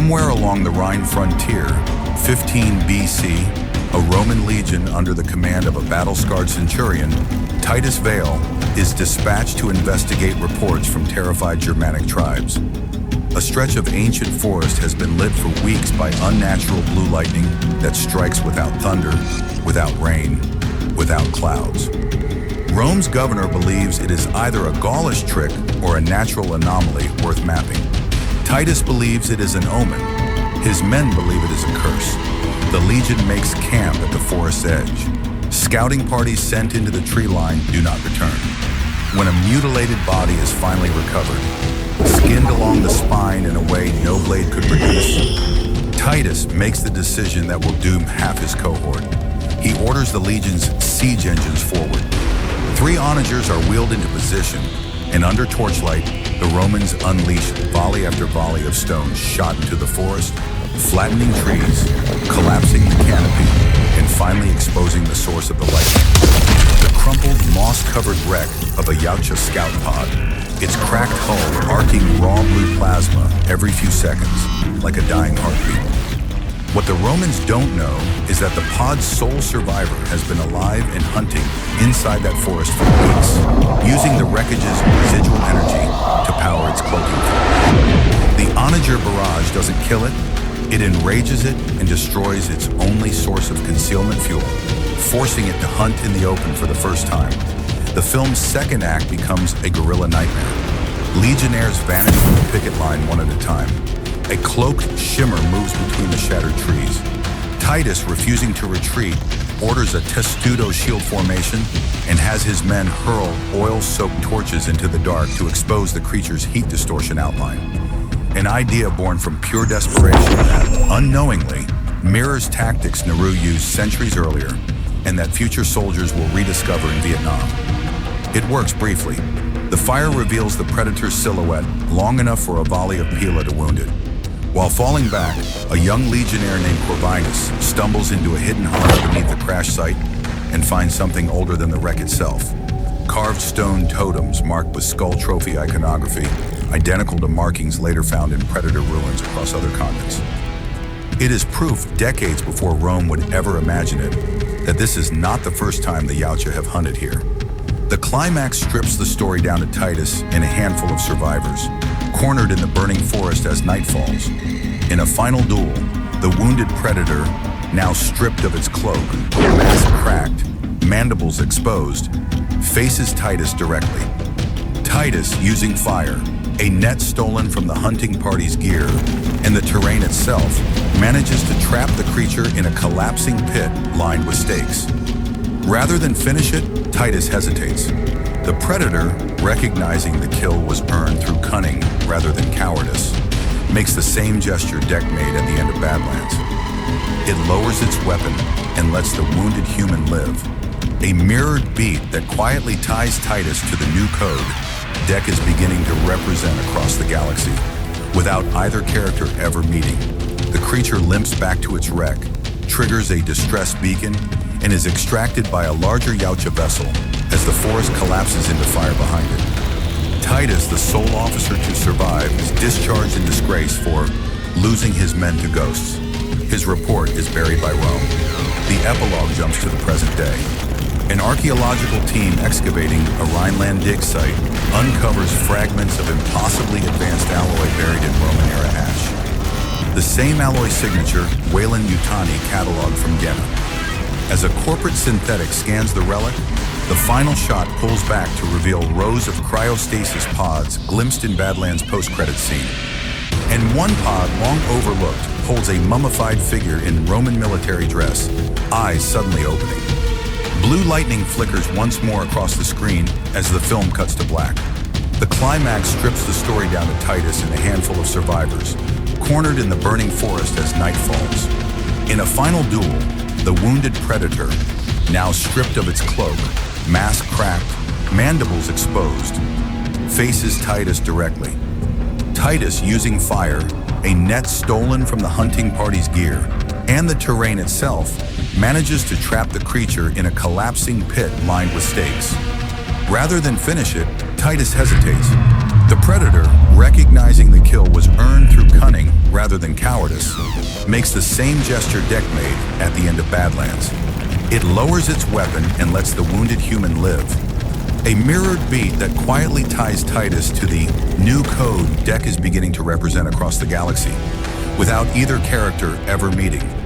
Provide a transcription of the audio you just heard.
Somewhere along the Rhine frontier, 15 BC, a Roman legion under the command of a battle-scarred centurion, Titus Vale, is dispatched to investigate reports from terrified Germanic tribes. A stretch of ancient forest has been lit for weeks by unnatural blue lightning that strikes without thunder, without rain, without clouds. Rome's governor believes it is either a Gaulish trick or a natural anomaly worth mapping. Titus believes it is an omen. His men believe it is a curse. The legion makes camp at the forest's edge. Scouting parties sent into the tree line do not return. When a mutilated body is finally recovered, skinned along the spine in a way no blade could produce, Titus makes the decision that will doom half his cohort. He orders the legion's siege engines forward. 3 onagers are wheeled into position, and under torchlight, the Romans unleash volley after volley of stones shot into the forest, flattening trees, collapsing the canopy, and finally exposing the source of the lightning. The crumpled, moss-covered wreck of a Yautja scout pod, its cracked hull arcing raw blue plasma every few seconds, like a dying heartbeat. What the Romans don't know is that the pod's sole survivor has been alive and hunting inside that forest for weeks, using the wreckage's residual energy to power its cloaking field. The onager barrage doesn't kill it, it enrages it and destroys its only source of concealment fuel, forcing it to hunt in the open for the first time. The film's second act becomes a guerrilla nightmare. Legionnaires vanish from the picket line one at a time. A cloaked shimmer moves between the shattered trees. Titus, refusing to retreat, orders a testudo shield formation and has his men hurl oil-soaked torches into the dark to expose the creature's heat distortion outline. An idea born from pure desperation that, unknowingly, mirrors tactics Nauru used centuries earlier and that future soldiers will rediscover in Vietnam. It works briefly. The fire reveals the predator's silhouette long enough for a volley of Pila to wound it. While falling back, a young legionnaire named Corvinus stumbles into a hidden hollow beneath the crash site and finds something older than the wreck itself. Carved stone totems marked with skull trophy iconography, identical to markings later found in predator ruins across other continents. It is proof decades before Rome would ever imagine it that this is not the first time the Yautja have hunted here. The climax strips the story down to Titus and a handful of survivors, cornered in the burning forest as night falls. In a final duel, the wounded predator, now stripped of its cloak, mask cracked, mandibles exposed, faces Titus directly. Titus, using fire, a net stolen from the hunting party's gear, and the terrain itself, manages to trap the creature in a collapsing pit lined with stakes. Rather than finish it, Titus hesitates. The predator, recognizing the kill was earned through cunning rather than cowardice, makes the same gesture Deck made at the end of Badlands. It lowers its weapon and lets the wounded human live. A mirrored beat that quietly ties Titus to the new code Deck is beginning to represent across the galaxy, without either character ever meeting. The creature limps back to its wreck, triggers a distress beacon, and is extracted by a larger Yautja vessel as the forest collapses into fire behind it. Titus, the sole officer to survive, is discharged in disgrace for losing his men to ghosts. His report is buried by Rome. The epilogue jumps to the present day. An archaeological team excavating a Rhineland dig site uncovers fragments of impossibly advanced alloy buried in Roman-era ash. The same alloy signature Weyland-Yutani cataloged from Ghana. As a corporate synthetic scans the relic, the final shot pulls back to reveal rows of cryostasis pods glimpsed in Badlands' post-credits scene. And one pod, long overlooked, holds a mummified figure in Roman military dress, eyes suddenly opening. Blue lightning flickers once more across the screen as the film cuts to black. The climax strips the story down to Titus and a handful of survivors, cornered in the burning forest as night falls. In a final duel, the wounded predator, now stripped of its cloak, mask cracked, mandibles exposed, faces Titus directly. Titus, using fire, a net stolen from the hunting party's gear, and the terrain itself, manages to trap the creature in a collapsing pit lined with stakes. Rather than finish it, Titus hesitates. The predator, recognizing the kill was earned through cunning rather than cowardice, makes the same gesture Deck made at the end of Badlands. It lowers its weapon and lets the wounded human live. A mirrored beat that quietly ties Titus to the new code Deck is beginning to represent across the galaxy, without either character ever meeting.